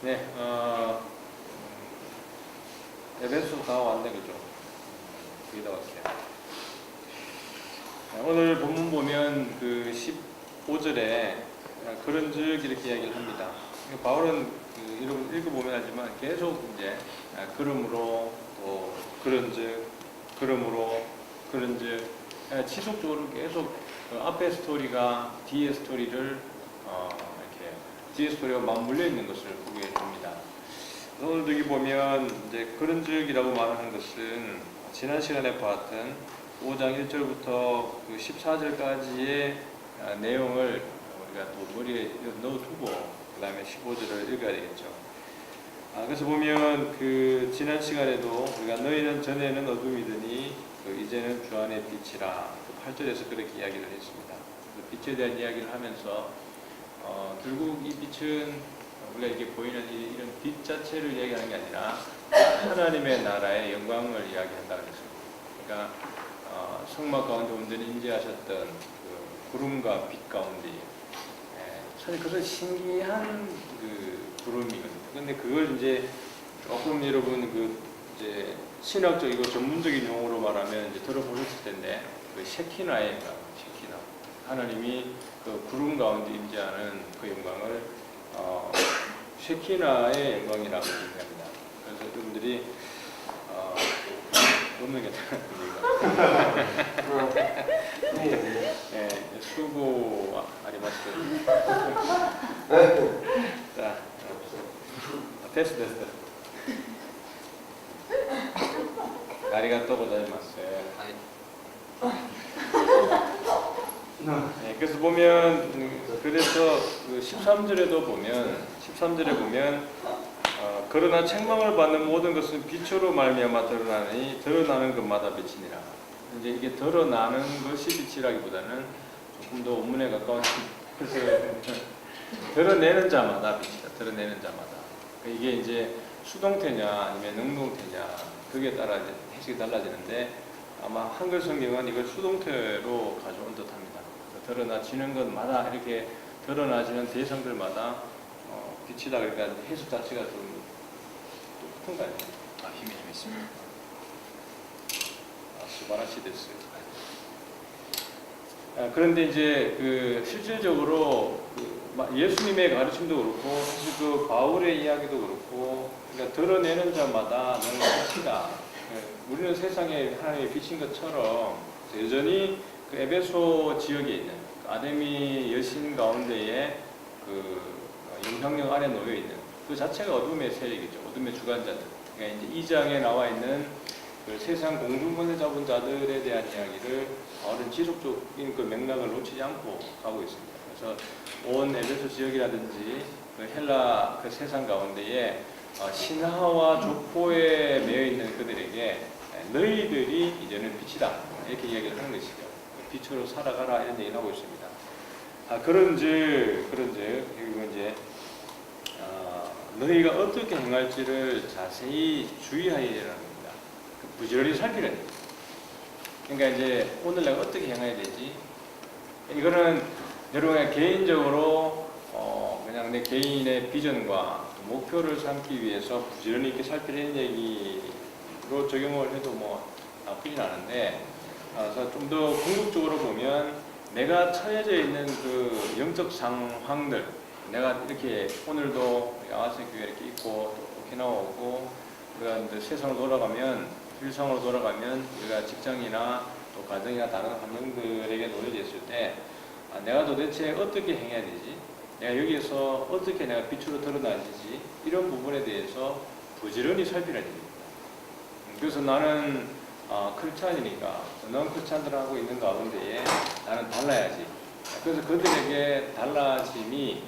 네, 에베소 다 왔네, 그죠? 거의 다 왔어요. 오늘 본문 보면 그 15절에 그런즉 이렇게 이야기를 합니다. 바울은 여러분 읽어보면 알지만 계속 이제 그러므로 또 그런즉 그러므로 그런즉 지속적으로 계속 앞에 스토리가 뒤에 스토리를 이렇게 뒤에 스토리가 맞물려 있는 것을 보게 됩니다. 오늘도 여기 보면 이제 그런즉이라고 말하는 것은 지난 시간에 봤던 5장 1절부터 그 14절까지의 내용을 우리가 또 머리에 넣어두고 그 다음에 15절을 읽어야 되겠죠. 그래서 보면 그 지난 시간에도 우리가 너희는 전에는 어둠이더니 이제는 주 안의 빛이라 그 8절에서 그렇게 이야기를 했습니다. 빛에 대한 이야기를 하면서 결국 이 빛은 우리가 이렇게 보이는 이런 빛 자체를 이야기하는 게 아니라 하나님의 나라의 영광을 이야기한다고 했습니다. 그러니까 성막 가운데 온전히 임재하셨던 그 구름과 빛 가운데 사실 그것은 신기한 그 구름이거든요. 근데 그걸 이제 조금 여러분 그 이제 신학적이고 전문적인 용어로 말하면 이제 들어보셨을 텐데 그 셰키나의 영광, 셰키나 하나님이 그 구름 가운데 임재하는 그 영광을 셰키나의 영광이라고 얘기합니다. 그래서 여러분들이 없는 게 네, 수고 아리마스. 자, 됐어. 아리가또 고자이마스. 네, 그래서 보면 그래서 그 13절에 보면 그러나 책망을 받는 모든 것은 빛으로 말미암아 드러나니 드러나는 것마다 빛이니라. 이제 이게 드러나는 것이 빛이라기보다는 조금 더 원문에 가까운 그래서 드러내는 자마다 빛이다. 드러내는 자마다. 이게 이제 수동태냐 아니면 능동태냐 그게 따라 이제 해석이 달라지는데 아마 한글 성경은 이걸 수동태로 가져온 듯합니다. 드러나지는 것마다 이렇게 드러나지는 대상들마다 빛이다. 그러니까 해석 자체가 좀 똑같은가요? 힘이 좀 있습니다. 수바라시 됐어요. 그런데 이제 그 실질적으로 예수님의 가르침도 그렇고 사실 그 바울의 이야기도 그렇고 그러니까 드러내는 자마다 너는 빛이다. 우리는 세상에 하나님의 빛인 것처럼 여전히 그 에베소 지역에 있는 아데미 여신 가운데에 그 영향력 아래 놓여 있는 그 자체가 어둠의 세력이죠. 어둠의 주관자들. 그러니까 이제 2장에 나와 있는 그 세상 공중권을 잡은 자들에 대한 이야기를 바울은 지속적인 그 맥락을 놓치지 않고 가고 있습니다. 그래서 온 에베소 지역이라든지 그 헬라 그 세상 가운데에 신하와 족보에 매여 있는 그들에게 너희들이 이제는 빛이다 이렇게 이야기를 하는 것이죠. 빛으로 살아가라 이런 얘기를 하고 있습니다. 그런즉 그리고 이제 너희가 어떻게 행할지를 자세히 주의하여야 되는 겁니다. 부지런히 살피는 겁니다. 그러니까 이제 오늘 내가 어떻게 행해야 되지? 이거는 여러분의 개인적으로 그냥 내 개인의 비전과 목표를 삼기 위해서 부지런히 이렇게 살피는 얘기로 적용을 해도 뭐 나쁘진 않은데 그래서 좀 더 궁극적으로 보면 내가 처해져 있는 그 영적 상황들 내가 이렇게 오늘도 아와스 교회 이렇게 있고 또 오키나와 오고 우리가 이제 세상을 돌아가면 일상으로 돌아가면 우리가 직장이나 또 가정이나 다른 환경들에게 놓여져 있을 때 내가 도대체 어떻게 행해야 되지? 내가 여기에서 어떻게 내가 빛으로 드러나지지? 이런 부분에 대해서 부지런히 살피는 일입니다. 그래서 나는 크리스찬이니까 넌 크리스찬들하고 있는 가운데에 나는 달라야지. 그래서 그들에게 달라짐이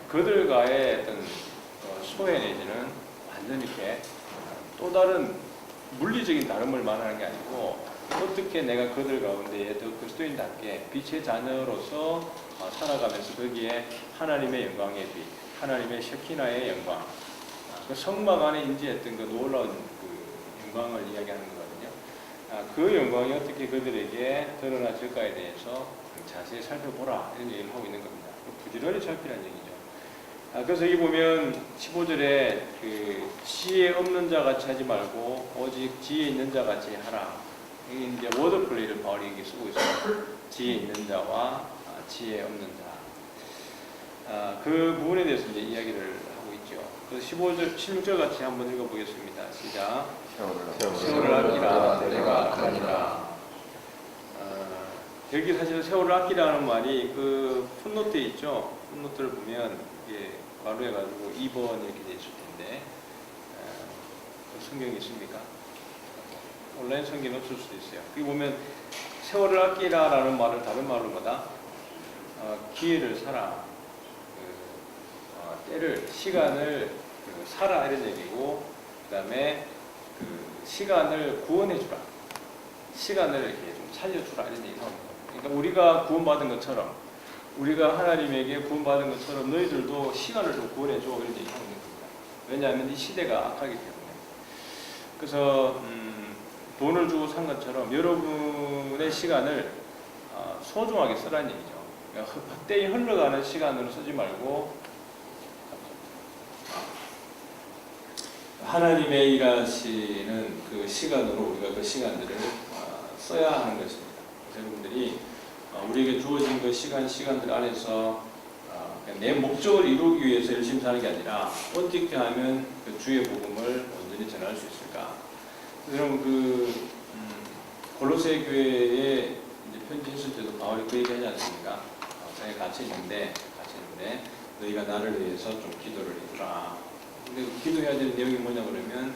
그들과의 어떤 소외 내지는 완전히 이렇게 또 다른 물리적인 다름을 말하는 게 아니고 어떻게 내가 그들 가운데에 더 그리스도인답게 빛의 자녀로서 살아가면서 거기에 하나님의 영광의 빛, 하나님의 셰키나의 영광, 그 성막 안에 임재했던 그 놀라운 그 영광을 이야기하는 거거든요. 그 영광이 어떻게 그들에게 드러나질까에 대해서 자세히 살펴보라 이런 얘기를 하고 있는 겁니다. 부지런히 살피라는 얘기죠. 그래서 여기 보면 15절에 그 지혜 없는 자 같이 하지 말고 오직 지혜 있는 자 같이 하라. 이게 이제 워드 플레이를 바울이 여기 쓰고 있어요. 지혜 있는 자와 지혜 없는 자. 그 부분에 대해서 이제 이야기를 하고 있죠. 그래서 15절, 16절 같이 한번 읽어보겠습니다. 시작. 세월을 아끼라 때가 악하니라. 여기 사실 세월을 아끼라는 말이 그 풋노트에 있죠. 풋노트를 보면 이게 괄호해가지고 2번 이렇게 돼 있을 텐데 그 성경이 있습니까? 온라인 성경이 없을 수도 있어요. 여기 보면 세월을 아끼라라는 말을 다른 말로 뭐다? 기회를 사라. 때를, 시간을 사라 이런 얘기고, 그 다음에 그 시간을 구원해주라. 시간을 이렇게 좀 살려주라 이런 얘기가 나옵니다. 그러니까 우리가 구원받은 것처럼, 우리가 하나님에게 구원받은 것처럼 너희들도 시간을 좀 구원해줘 이런 얘기를 하는 겁니다. 왜냐하면 이 시대가 악하기 때문에. 그래서 돈을 주고 산 것처럼 여러분의 시간을 소중하게 쓰라는 얘기죠. 그러니까 헛되이 흘러가는 시간으로 쓰지 말고 하나님의 일하시는 그 시간으로 우리가 그 시간들을 써야 하는 것입니다. 여러분들이 우리에게 주어진 그 시간들 안에서 내 목적을 이루기 위해서 열심히 사는 게 아니라 어떻게 하면 그 주의 복음을 온전히 전할 수 있을까? 여러분 그 골로새 교회에 이제 편지했을 때도 바울이 그 얘기하지 않습니까? 자기가 갇혀 있는데 너희가 나를 위해서 좀 기도를 해주라. 근데 기도해야 되는 내용이 뭐냐 그러면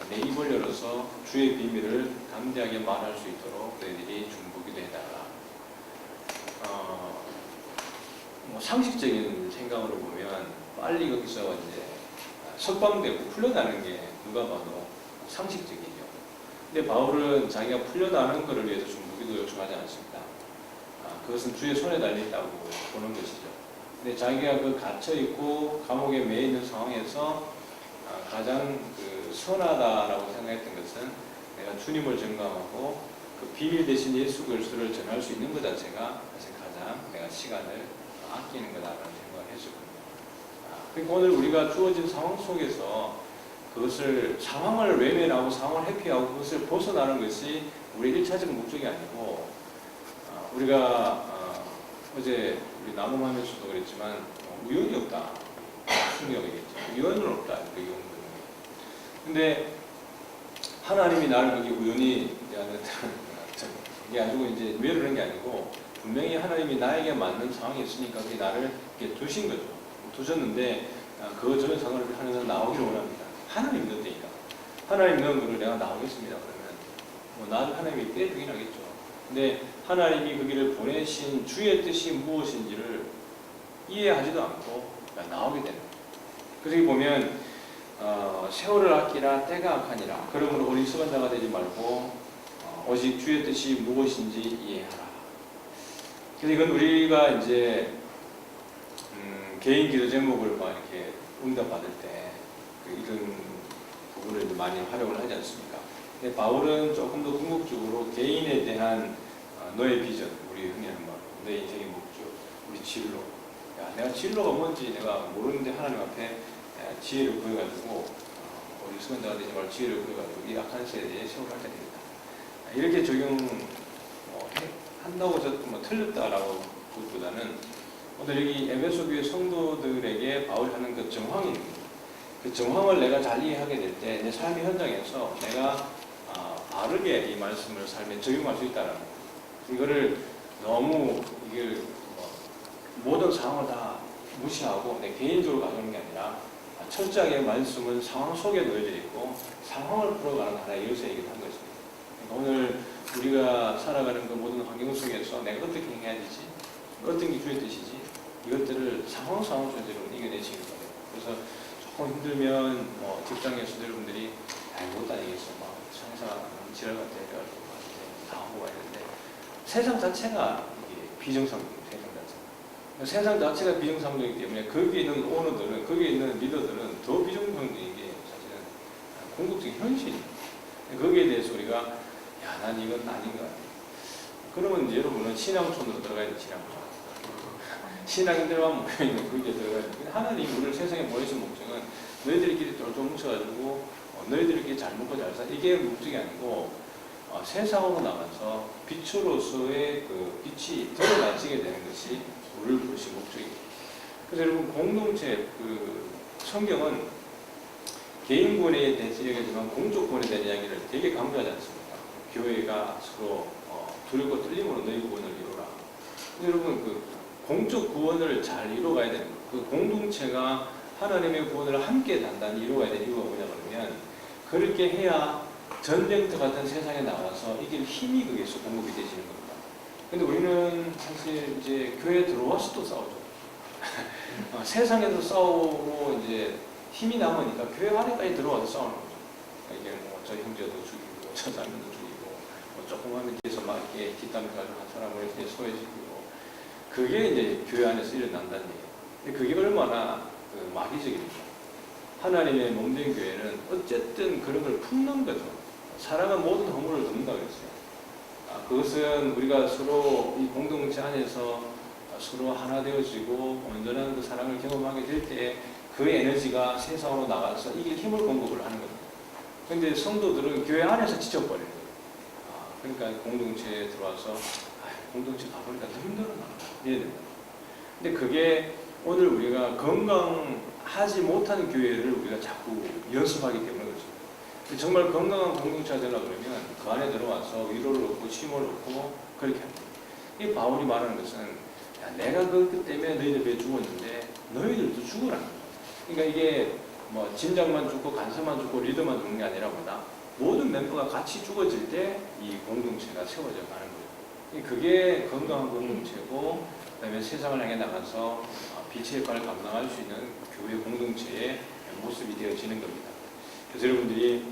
내 입을 열어서 주의 비밀을 담대하게 말할 수 있도록 너희들이 중보기도 해달라. 뭐 상식적인 생각으로 보면 빨리 거기서 이제 석방되고 풀려나는 게 누가 봐도 상식적이죠. 근데 바울은 자기가 풀려나는 것을 위해서 중보기도 요청하지 않습니다. 그것은 주의 손에 달려있다고 보는 것이죠. 근데 자기가 그 갇혀있고 감옥에 매여 있는 상황에서 가장 그 선하다라고 생각했던 것은 내가 주님을 증거하고 그 비밀 대신 예수 그리스도를 전할 수 있는 것 자체가 사실 가장 내가 시간을 아끼는 거다라는 생각을 했었거든요. 그러니까 오늘 우리가 주어진 상황 속에서 그것을 상황을 외면하고 상황을 회피하고 그것을 벗어나는 것이 우리의 1차적 목적이 아니고 우리가 어제 우리 나눔하면서도 그랬지만 우연이 없다. 충격이겠죠. 우연은 없다. 근데 하나님이 나를 거기 우연히 이게 아니고 이제 멸하는 게 아니고 분명히 하나님이 나에게 맞는 상황이 있으니까 그게 나를 이렇게 두신 거죠. 두셨는데 그 전에 상황을 하면서 나오기를 원합니다. 하나님 넣으니까 하나님 넣은 거를 내가 나오겠습니다. 그러면 뭐 나를 하나님이 빼주긴 하겠죠. 근데 하나님이 그 길을 보내신 주의 뜻이 무엇인지를 이해하지도 않고 나오게 되는 거예요. 그래서 여기 보면 세월을 아끼라 때가 악하니라. 그러므로 우리 수반자가 되지 말고 오직 주의 뜻이 무엇인지 이해하라. 그래서 이건 우리가 이제 개인 기도 제목을 막 이렇게 응답받을 때 이런 부분을 많이 활용을 하지 않습니까? 근데 바울은 조금 더 궁극적으로 개인에 대한 너의 비전, 우리 흔히 하는 말, 내 인생의 목적, 우리 진로. 야, 내가 진로가 뭔지 내가 모르는데 하나님 앞에 지혜를 구해가지고 우리 수건자가 되지 말고 지혜를 구해가지고 이 악한 세대에 세월을 하게 됩니다. 이렇게 적용한다고 뭐 틀렸다라고 보기보다는 오늘 여기 에베소 교회 성도들에게 바울이 하는 그 정황입니다. 그 정황을 내가 잘 이해하게 될 때 내 삶의 현장에서 내가 바르게 이 말씀을 삶에 적용할 수 있다는 거. 이거를 너무 이게 모든 상황을 다 무시하고 내 개인적으로 가져오는 게 아니라 철저하게 말씀은 상황 속에 놓여져 있고 상황을 풀어가는 하나의 열쇠이기도 한 것입니다. 그러니까 오늘 우리가 살아가는 그 모든 환경 속에서 내가 어떻게 행해야 되지? 어떤 게 주의 뜻이지? 이것들을 상황 속에서 이겨내시는 거예요. 그래서 조금 힘들면 직장에서도 여러분들이 못 다니겠어. 상사 지랄 같아 해가지고 다 하고 와야 되는데 세상 자체가 비정상적, 세상 자체가 비정상적이기 때문에 거기에 있는 오너들은, 거기에 있는 리더들은 더 비정상적인 게 사실은 궁극적인 현실입니다. 거기에 대해서 우리가 야, 난 이건 아닌 것 같아. 그러면 이제 여러분은 신앙촌으로 들어가야 돼, 신앙촌. 신앙인들만 모여있는 그게 들어가요. 하나님이 우리를 세상에 모여있는 목적은 너희들끼리 똘똘 뭉쳐가지고 너희들끼리 잘 먹고 잘 살, 이게 목적이 아니고 세상으로 나가서 빛으로서의 그 빛이 드러나지게 되는 것이 우리를 부르신 목적이에요. 그래서 여러분, 공동체, 성경은 개인 구원에 대해서 얘기하지만 공적 구원에 대한 이야기를 되게 강조하지 않습니까? 교회가 서로 두렵고 떨림으로 너희 구원을 이루라. 근데 여러분, 공적 구원을 잘 이루어가야 되는 거예요. 그 공동체가 하나님의 구원을 함께 단단히 이루어가야 되는 이유가 뭐냐 그러면, 그렇게 해야 전쟁터 같은 세상에 나와서 이길 힘이 거기에서 공급이 되시는 겁니다. 근데 우리는 사실 이제 교회에 들어와서도 싸우죠. 세상에서 싸우고 이제 힘이 남으니까 교회 안에까지 들어와서 싸우는 거죠. 이게 저 형제도 죽이고, 저 자매도 죽이고, 조금 하면 뒤에서 막 이렇게 뒷담 가지고 한 사람을 이렇게 소외시키고, 그게 이제 교회 안에서 일어난다는 얘기예요. 근데 그게 얼마나 마귀적입니까? 하나님의 몸된 교회는 어쨌든 그런 걸 품는 거죠. 사랑은 모든 허물을 덮는다고 했어요. 그것은 우리가 서로 이 공동체 안에서 서로 하나 되어지고 온전한 그 사랑을 경험하게 될 때 그 에너지가 세상으로 나가서 이길 힘을 공급을 하는 겁니다. 그런데 성도들은 교회 안에서 지쳐버리는 거예요. 그러니까 공동체에 들어와서 공동체 가보니까 더 힘들어나 이래야 된다. 근데 그게 오늘 우리가 건강하지 못한 교회를 우리가 자꾸 연습하기 때문에 그렇죠. 정말 건강한 공동체가 되려고 그러면 그 안에 들어와서 위로를 얻고 쉼을 얻고 그렇게 합니다. 이 바울이 말하는 것은, 내가 그것 때문에 너희들 배에 죽었는데 너희들도 죽으라는 거죠. 그러니까 이게 뭐 진작만 죽고 간섭만 죽고 리더만 죽는 게 아니라 뭐다, 모든 멤버가 같이 죽어질 때 이 공동체가 세워져 가는 거예요. 그게 건강한 공동체고, 그다음에 세상을 향해 나가서 빛의 역할을 감당할 수 있는 교회 공동체의 모습이 되어지는 겁니다. 그래서 여러분들이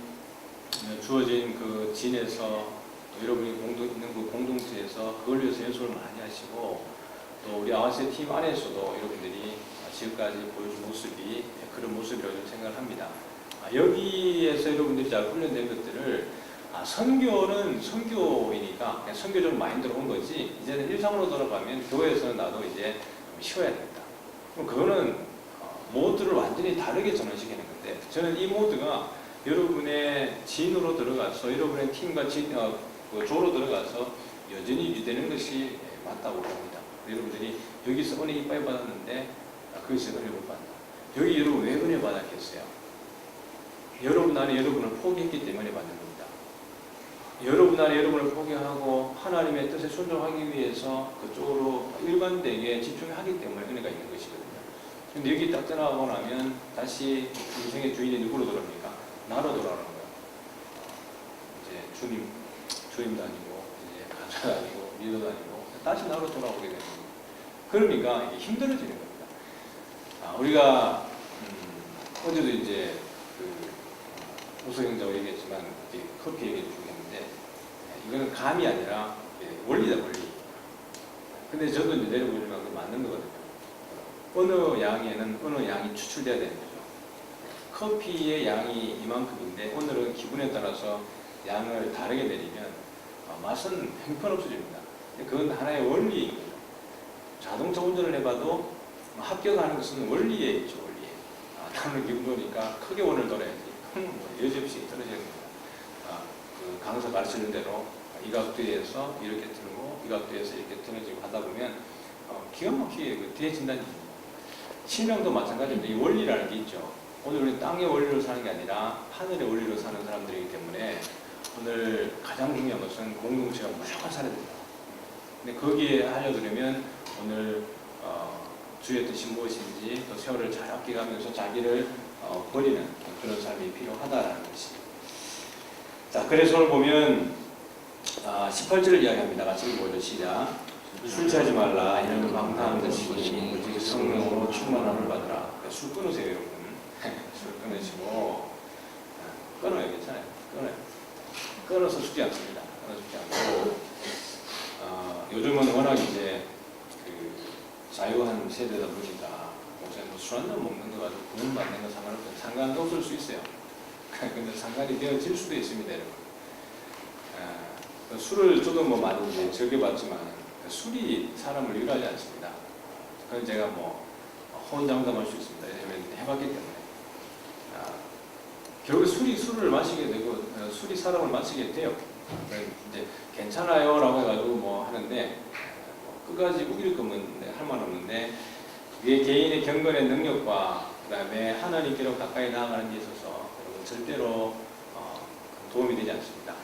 주어진 그 진에서, 여러분이 있는 그 공동체에서 그걸 위해서 연습을 많이 하시고, 또 우리 아와세 팀 안에서도 여러분들이 지금까지 보여준 모습이 그런 모습이라고 생각을 합니다. 여기에서 여러분들이 잘 훈련된 것들을, 선교는 선교이니까 그냥 선교적 마인드로 온 거지, 이제는 일상으로 돌아가면 교회에서는 나도 이제 쉬어야 된다. 그럼 그거는 모드를 완전히 다르게 전환시키는 건데, 저는 이 모드가 여러분의 진으로 들어가서 여러분의 팀과 조로 들어가서 여전히 유지되는 것이 맞다고 봅니다. 여러분들이 여기서 은혜 이빨 받았는데 거기서 은혜 못 받는다. 여기 여러분 왜 은혜 받았겠어요? 여러분 안에 여러분을 포기했기 때문에 받는 겁니다. 여러분 안에 여러분을 포기하고 하나님의 뜻에 순종하기 위해서 그쪽으로 일관되게 집중하기 때문에 은혜가 있는 것이거든요. 근데 여기 딱 떠나고 나면 다시 인생의 주인이 누구로 돌아옵니까? 나로 돌아오는 거예요. 이제 주님도 아니고, 이제 간사도 아니고, 리더도 아니고, 다시 나로 돌아오게 되는 거예요. 그러니까 이게 힘들어지는 겁니다. 우리가 어제도 이제 우석 형제가 얘기했지만 커피 얘기 중이었는데, 이거는 감이 아니라 원리다, 원리. 근데 저도 이제 내려보니까 그게 맞는 거거든요. 어느 양에는 어느 양이 추출돼야 되는 거죠. 커피의 양이 이만큼인데 오늘은 기분에 따라서 양을 다르게 내리면 맛은 형편없어집니다. 그건 하나의 원리인 거죠. 자동차 운전을 해봐도 합격하는 것은 원리에 있죠, 원리에. 나는 기분 좋으니까 크게 원을 돌아야지. 여지없이 떨어지는 겁니다. 그 강사 가르치는 대로 이 각도에서 이렇게 틀고 이 각도에서 이렇게 틀어지고 하다 보면 기가 막히게 되어진다는 얘기입니다. 신앙도 마찬가지입니다. 이 원리라는 게 있죠. 오늘 우리는 땅의 원리로 사는 게 아니라 하늘의 원리로 사는 사람들이기 때문에 오늘 가장 중요한 것은 공동체가 무조건 살아야 됩니다. 근데 거기에 하려면 오늘 주의 뜻이 무엇인지 또 세월을 잘 아껴가면서 자기를 버리는 그런 삶이 필요하다라는 것입니다. 자, 그래서 오늘 보면 18절을 이야기합니다. 같이 읽어보죠. 시작. 술 취하지 말라. 이는 방탕한 것이니 오직 성령으로 충만함을 받으라. 술 끊으세요, 여러분. 술 끊으시고 끊어요. 괜찮아요. 끊어요. 끊어서 죽지 않습니다. 끊어서 죽지 않고 요즘은 워낙 이제 자유한 세대다 보니까 술 한잔 먹는 거 가지고 구원 받는 거 상관없어요. 상관도 없을 수 있어요. 근데 상관이 되어질 수도 있습니다, 여러분. 술을 저도 뭐 많이 즐겨봤지만 술이 사람을 위로하지 않습니다. 그건 제가 뭐 혼장담할 수 있습니다. 왜냐하면 해봤기 때문에. 결국 술을 마시게 되고 술이 사람을 마시게 돼요. 이제 괜찮아요라고 해가지고 뭐 하는데 끝까지 우길 거면 할 말 없는데 그게 개인의 경건의 능력과 그다음에 하나님께로 가까이 나아가는 데 있어서 여러분 절대로 도움이 되지 않습니다.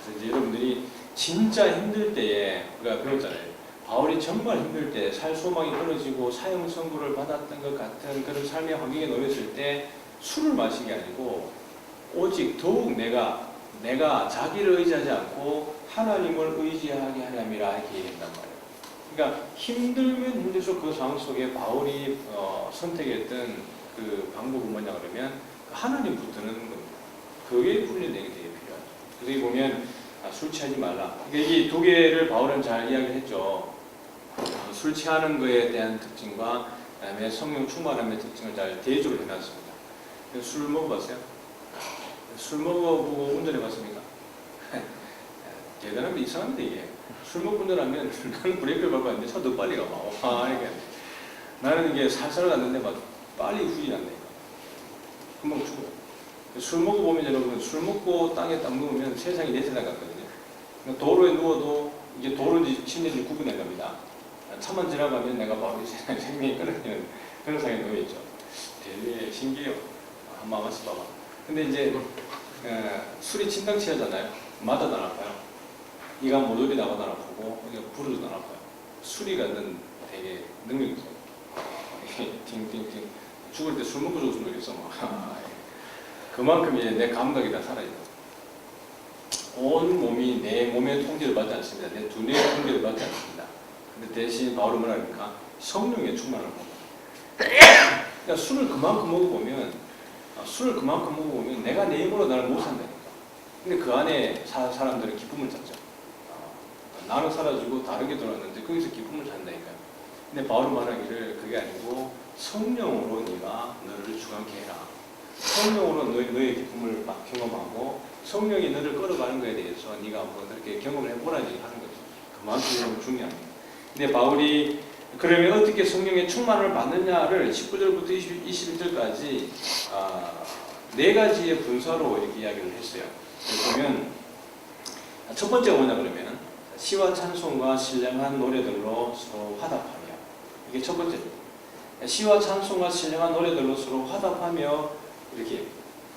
그래서 이제 여러분들이 진짜 힘들 때에 우리가 배웠잖아요. 바울이 정말 힘들 때 살 소망이 끊어지고 사형 선고를 받았던 것 같은 그런 삶의 환경에 놓였을 때 술을 마신 게 아니고 오직 더욱 내가 자기를 의지하지 않고 하나님을 의지하게 하려니라 이렇게 얘기한단 말이에요. 그러니까 힘들면 힘들수록 그 상황 속에 바울이 선택했던 그 방법은 뭐냐 그러면 하나님 붙드는 겁니다. 그게 훈련되게 되게 필요하죠. 그래서 여기 보면 술 취하지 말라. 그러니까 이 두 개를 바울은 잘 이야기를 했죠. 술 취하는 것에 대한 특징과 그다음에 성령 충만함의 특징을 잘 대조를 해놨습니다. 술 먹어봤어요? 술 먹어보고 운전해봤습니까? 대단하면 이상한데 이게 술 먹고 운전하면 나는 브레이크를 밟았는데 차 더 빨리 가. 이렇게 나는 이게 살살 갔는데 막 빨리 후진한다니까. 금방 죽어요. 술 먹어보면 여러분 술 먹고 땅에 땀 누우면 세상이 내 세상 같거든요. 도로에 누워도 이게 도로인지 침대인지 구분해 갑니다. 차만 지나가면 내가 바로 이 세상에 생명이 끊어지는 그런 상황에 놓여있죠. 되게 신기해요. 한번 맛이 봐봐. 근데 이제 술이 침당치 하잖아요. 맞아도 안 아파요. 이가 모조리 나가도 안 아프고 부르도 안 아파요. 술이 갖는 되게 능력이 있어요. 팅팅팅 죽을 때 술 먹고 죽었으면 좋겠어. 그만큼 이제 내 감각이 다 사라져요. 온 몸이 내 몸의 통제를 받지 않습니다. 내 두뇌의 통제를 받지 않습니다. 근데 대신 바울은 뭐라 합니까? 성령의 충만을 먹어요. 그러니까 술을 그만큼 먹어보면 내가 내 힘으로 나를 못 산다니까. 근데 그 안에 사람들은 기쁨을 찾죠. 나는 사라지고 다른 게 들어왔는데 거기서 기쁨을 찾는다니까요. 근데 바울은 말하기를 그게 아니고 성령으로 네가 너를 주관케 해라. 성령으로 너의 기쁨을 막 경험하고 성령이 너를 끌어가는 것에 대해서 네가 한번 그렇게 경험을 해보라는 얘기를 하는 거죠. 그만큼 중요합니다. 근데 바울이 그러면 어떻게 성령의 충만을 받느냐를 19절부터 21절까지 네 가지의 분사로 이렇게 이야기를 했어요. 보면 첫 번째가 뭐냐 그러면 시와 찬송과 신령한 노래들로 서로 화답하며, 이게 첫 번째죠. 시와 찬송과 신령한 노래들로 서로 화답하며 이렇게,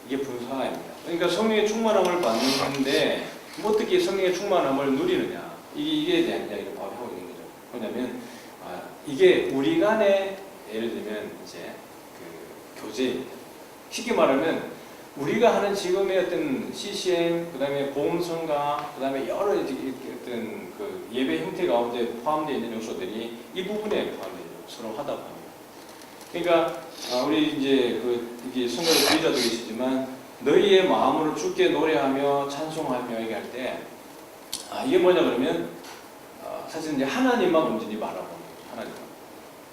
이게 분사입니다. 그러니까 성령의 충만함을 받는데 어떻게 성령의 충만함을 누리느냐, 이게 대한 이야기를 바로 하고 있는 거죠. 뭐냐면 이게 우리 간에 예를 들면 이제 그 교제입니다. 쉽게 말하면 우리가 하는 지금의 어떤 CCM, 그 다음에 보험성가, 그 다음에 여러 어떤 그 예배 형태 가운데 포함되어 있는 요소들이 이 부분에 포함되죠. 서로 화답합니다. 그러니까 우리 이제 이게 성가의 주의자도 계시지만 너희의 마음으로 주께 노래하며 찬송하며 얘기할 때 이게 뭐냐 그러면 사실 이제 하나님만 온전히 바라보는 하나님만.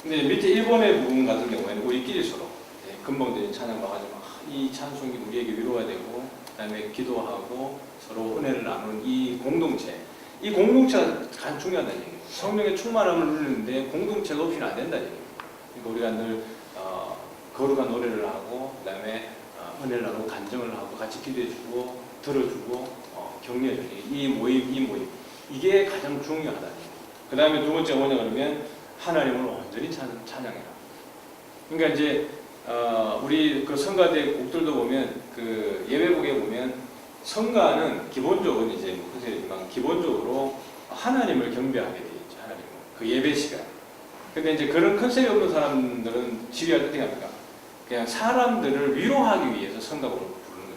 근데 밑에 일본의 부분 같은 경우에는 우리끼리 서로 근본적인 찬양과 하지만 이 찬송이 우리에게 위로가 되고 그다음에 기도하고 서로 은혜를 나누는 이 공동체가 가장 중요하다는 얘기예요. 성령의 충만함을 누리는데 공동체가 없이는 안 된다는 얘기예요. 그러니까 우리가 늘 거룩한 노래를 하고 그다음에 은혜를 나누고 간증을 하고 같이 기도해주고 들어주고 격려해주는 이 모임 이게 가장 중요하다는 얘기예요. 그 다음에 두 번째가 뭐냐 그러면 하나님을 온전히 찬양해라. 그러니까 이제 우리 그 성가대 곡들도 보면 그 예배곡에 보면 성가는 기본적으로 이제 컨셉이지만 기본적으로 하나님을 경배하게 되어 있죠. 하나님을 그 예배 시간. 근데 이제 그런 컨셉이 없는 사람들은 지휘할 때 어떻게 합니까? 그냥 사람들을 위로하기 위해서 성가곡을 부르는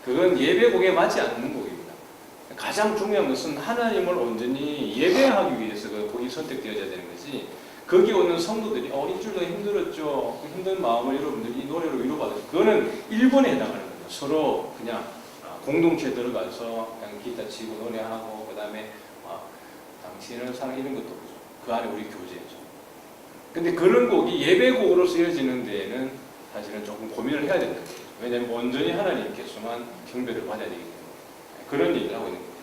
거예요. 그건 예배곡에 맞지 않는 곡입니다. 가장 중요한 것은 하나님을 온전히 예배하기 위해서 그 곡이 선택되어야 되는 거지. 거기 오는 성도들이 일주일도 힘들었죠. 그 힘든 마음을 여러분들이 이 노래로 위로받았죠. 그거는 일본에 해당하는 거죠. 서로 그냥 공동체 들어가서 그냥 기타 치고 노래하고 그 다음에 당신을 사랑 이런 것도 없죠. 그 안에 우리 교제죠. 근데 그런 곡이 예배곡으로 쓰여지는 데에는 사실은 조금 고민을 해야 된다는 거죠. 왜냐하면 온전히 하나님께서만 경배를 받아야 되기 때문에 그런 얘기를 하고 있는 거예요.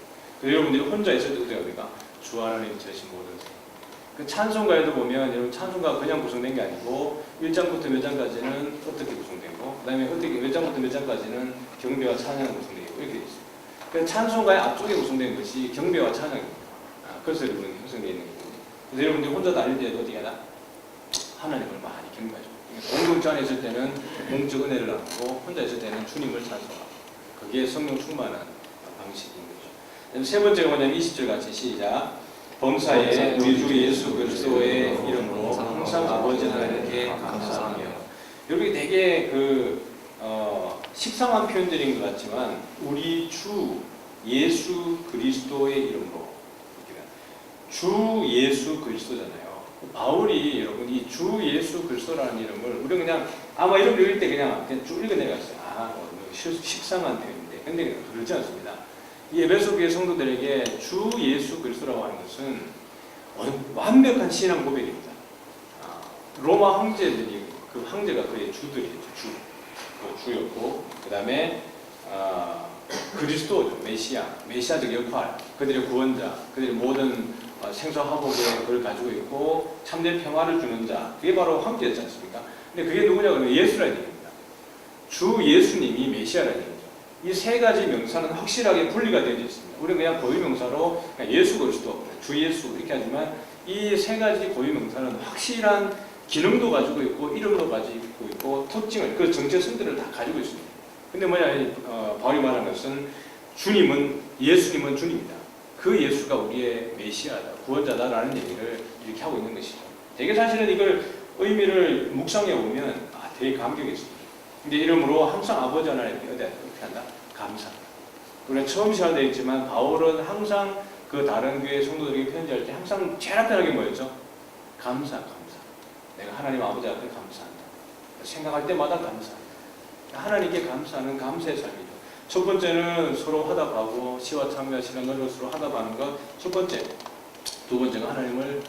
그래서 여러분들이 혼자 있을 때 어떻게 합니까? 주 하나님 되신 모든 그 찬송가에도 보면 여러분 찬송가가 그냥 구성된 게 아니고 1장부터 몇 장까지는 어떻게 구성되고 그 다음에 어떻게 몇 장부터 몇 장까지는 경배와 찬양이 구성되고 이렇게 되어 있어요. 그 찬송가의 앞쪽에 구성된 것이 경배와 찬양입니다. 그래서 여러분 형성되어 있는 거거든요. 그래서 여러분들이 혼자 다닐 때도 어떻게 하나? 하나님을 많이 경배하죠. 공동체 안에 있을 때는 공적 은혜를 나누고 혼자 있을 때는 주님을 찬송하고 그게 성령 충만한 방식인 거죠. 세 번째가 뭐냐면 20절 같이 시작. 범사에 우리 주 예수 그리스도의 이름으로 항상 아버지 하나님께 감사하며. 여기 되게 식상한 표현들인 것 같지만 우리 주 예수 그리스도의 이름으로 주 예수 그리스도잖아요. 바울이 여러분 이 주 예수 그리스도라는 이름을 우리가 그냥 아마 이름 읽을 때 그냥 쭉 읽어내갔어요. 식상한 표현인데 근데 그렇지 않습니다. 이 에베소 교회 성도들에게 주 예수 그리스도라고 하는 것은 완벽한 신앙 고백입니다. 로마 황제들이 그 황제가 그의 주들이었죠. 주였고 그 다음에 그리스도죠. 메시아적 역할, 그들의 구원자, 그들의 모든 생사화복의 그걸 가지고 있고 참된 평화를 주는 자, 그게 바로 황제였지 않습니까? 근데 그게 누구냐 그러면 예수라는 얘기입니다. 주 예수님이 메시아라는 얘기죠. 이 세 가지 명사는 확실하게 분리가 되어 있습니다. 우리는 그냥 고유명사로 그냥 예수 그리스도, 주 예수 이렇게 하지만 이 세 가지 고유명사는 확실한 기능도 가지고 있고 이름도 가지고 있고 특징을 그 정체성들을 다 가지고 있습니다. 근데 바울이 말하는 것은 예수님은 주님이다. 그 예수가 우리의 메시아다, 구원자다라는 얘기를 이렇게 하고 있는 것이죠. 되게 사실은 이걸 의미를 묵상해 보면 되게 감격했습니다. 근데 이름으로 항상 아버지 하나님께 어떻게 한다? 감사한다. 우리가 처음 시작되어 있지만 바울은 항상 그 다른 교회 성도들에게 편지할 때 항상 제일 앞에 하는 게 뭐였죠? 감사. 내가 하나님 아버지 앞에 감사한다. 생각할 때마다 감사한다. 하나님께 감사하는 감사의 삶이죠. 첫 번째는 서로 화답하고 시와 참회와 시간 너를 서로 화답하는 것 첫 번째. 두 번째가 하나님을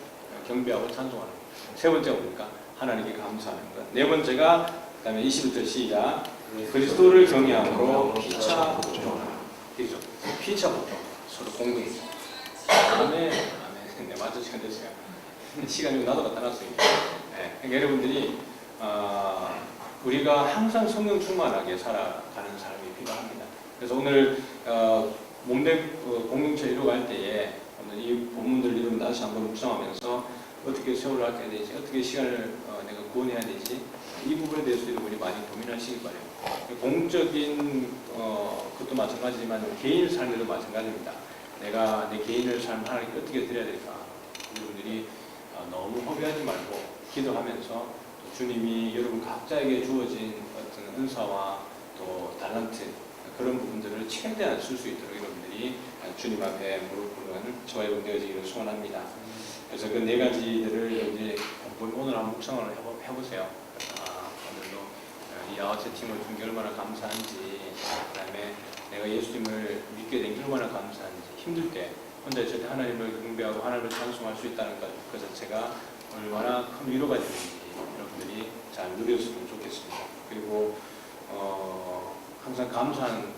경배하고 찬송하는 것. 세 번째가 뭡니까? 하나님께 감사하는 것. 네 번째가 그 다음에 21절 시작. 그리스도를 경외함으로 피차 복종하라. 그죠? 피차 복종. 서로 공동체. 아멘. 네, 맞죠? 시간 됐어요. 시간이 나도 갖다 놨어요. 네, 그러니까 여러분들이 우리가 항상 성령 충만하게 살아가는 사람이 필요합니다. 그래서 오늘 몸된 공동체 이루어갈 때에 오늘 이 본문들 이름 다시 한번 묵상하면서 어떻게 세월을 아껴야 되지, 어떻게 시간을 내가 구원해야 되지, 이 부분에 대해서 여러분이 많이 고민하시기 바랍니다. 공적인 것도 마찬가지지만 개인 삶에도 마찬가지입니다. 내가 내 개인의 삶 하나님께 어떻게 드려야 될까? 여러분들이 너무 허비하지 말고 기도하면서 주님이 여러분 각자에게 주어진 어떤 은사와 또 달란트 그런 부분들을 최대한 쓸 수 있도록 여러분들이 주님 앞에 무릎 꿇는 저와 여러분 되어지기를 소원합니다. 그래서 그 네 가지들을 여러분들이 오늘 한번 묵상을 해보세요. 오늘도 이 아웃셋 팀을 준 게 얼마나 감사한지, 그 다음에 내가 예수님을 믿게 된 게 얼마나 감사한지, 힘들 때 혼자 있을 때 하나님을 경배하고 하나님을 찬송할 수 있다는 것 그 자체가 얼마나 큰 위로가 되는지 여러분들이 잘 누렸으면 좋겠습니다. 그리고 항상 감사하는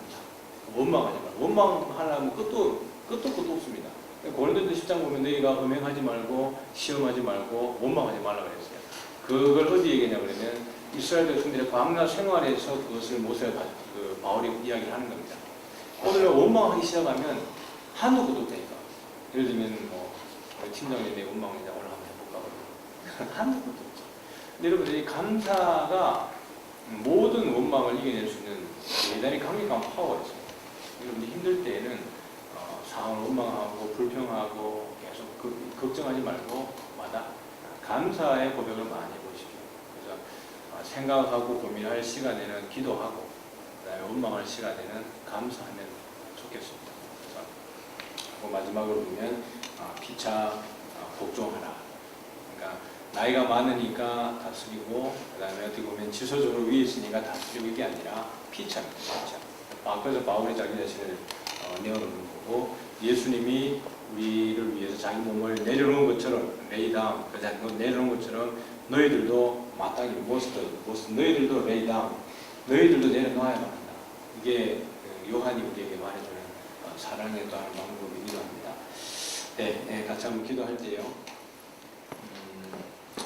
원망하지 말고, 원망하려면 끝도 없습니다. 고린도서 10장 보면 너희가 음행하지 말고 시험하지 말고 원망하지 말라고 했어요. 그걸 어디 얘기냐 그러면 이스라엘 백성들의 광야 생활에서 그것을 바울이 이야기를 하는 겁니다. 오늘 원망하기 시작하면 한도 끝도 없다니까. 예를 들면 우리 팀장님이 내 원망이냐 오늘 한번 해볼까 한도 끝도 없죠. 근데 여러분들이 감사가 모든 원망을 이겨낼 수 있는 대단히 강력한 파워가 있습니다. 여러분들이 힘들 때에는 상황을 원망하고 불평하고 계속 걱정하지 말고 감사의 고백을 많이 해보십시오. 그래서 생각하고 고민할 시간에는 기도하고 그다음에 원망할 시간에는 감사하면 좋겠습니다. 그래서 마지막으로 보면 피차 복종하라. 그러니까 나이가 많으니까 다스리고 그다음에 어떻게 보면 지소적으로 위에 있으니까 다스리고 이게 아니라 피차입니다. 피차. 그래서 바울이 자기 자신을 내어놓는 거고 예수님이 우리를 위해서 자기 몸을 내려놓은 것처럼 레이다운 내려놓은 것처럼 너희들도 마땅히 너희들도 레이다운 너희들도 내려놓아야 한다. 이게 요한이 우리에게 말해주는 사랑의 또 하는 방법이기도 합니다. 네, 같이 한번 기도할 때요.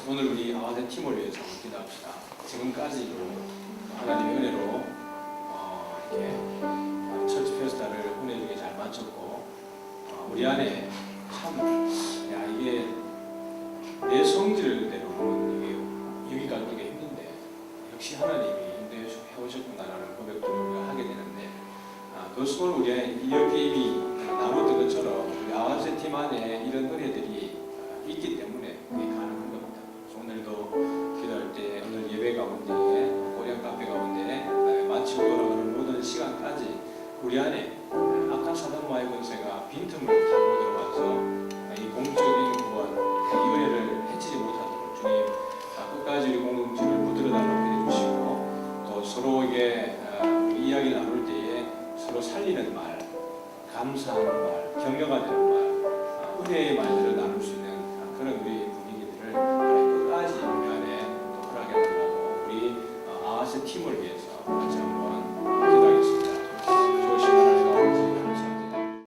오늘 우리 아와세 팀을 위해서 기도합시다. 지금까지도 하나님의 은혜로 이렇게 철치 페스타를 은혜 중에 잘 마쳤고 우리 안에 참 이게 내 성질대로는 이게 여기가 되게 힘든데 역시 하나님이 인도해 오셨구나라는 고백들을 우리가 하게 되는데 그 소를 우리 안에 이렇게 이미 나눴던 것처럼 우리 아와세 팀 안에 이런 은혜들이 있기 때문에 그게 가능한 겁니다. 오늘도 기도할 때 오늘 예배 가운데 고량 카페 가운데 마치고 돌아가는 모든 시간까지 우리 안에 악한 사단과의 권세가 빈틈을 타고 들어와서 이 공적인 구원, 이 은혜를 해치지 못하도록 주님 끝까지 우리 공동체를 붙들어달라고 해주시고 또 서로에게 이야기를 나눌 때에 서로 살리는 말, 감사하는 말, 격려가 되는 말, 은혜의 말들을 나눌 수 있는 그런 우리 분위기들을 끝까지 우리 안에 또 허락해 달라고 우리 아와세 팀을 위해서 같이 한번